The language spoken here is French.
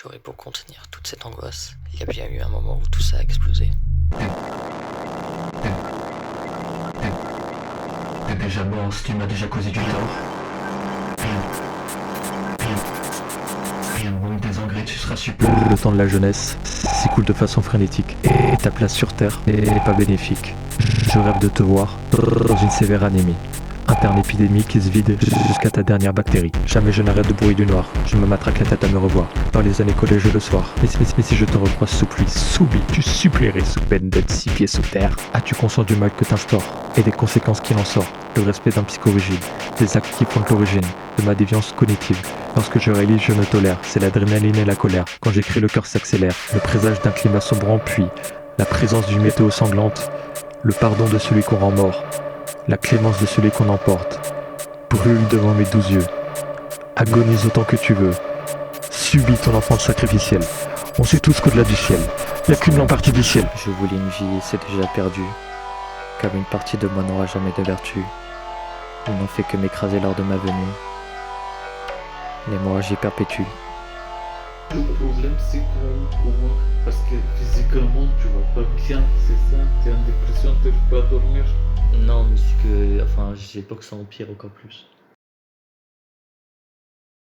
J'aurais beau contenir toute cette angoisse, il y a bien eu un moment où tout ça a explosé. T'es déjà mort si tu m'as déjà causé du tort. Rien au manque des engrais, tu seras super. Le temps de la jeunesse s'écoule de façon frénétique et ta place sur Terre n'est pas bénéfique. Je rêve de te voir dans une sévère anémie. Interne épidémie qui se vide jusqu'à ta dernière bactérie. Jamais je n'arrête de bruit du noir. Je me matraque la tête à me revoir. Dans les années collège le soir. Mais si je te recroise sous pluie, soubi, tu supplierais sous peine d'être 6 pieds sous terre. As-tu conscience du mal que t'instaures et des conséquences qu'il en sort? Le respect d'un psychorigide, des actes qui font l'origine de ma déviance cognitive. Lorsque je réalise, je me tolère. C'est l'adrénaline et la colère. Quand j'écris, le cœur s'accélère. Le présage d'un climat sombrant, puis la présence d'une météo sanglante. Le pardon de celui qu'on rend mort. La clémence de celui qu'on emporte. Brûle devant mes 12 yeux. Agonise autant que tu veux. Subis ton enfance sacrificielle. On sait tous qu'au-delà du ciel, il n'y a qu'une lampe artificielle. Je voulais une vie et c'est déjà perdu. Car une partie de moi n'aura jamais de vertu. Il n'en fait que m'écraser lors de ma venue. L'hémorragie perpétue. Le problème c'est comment parce que physiquement tu vas pas bien, c'est ça? T'es en dépression, t'arrives pas à dormir. Non, mais c'est que, j'ai peur que ça empire encore plus.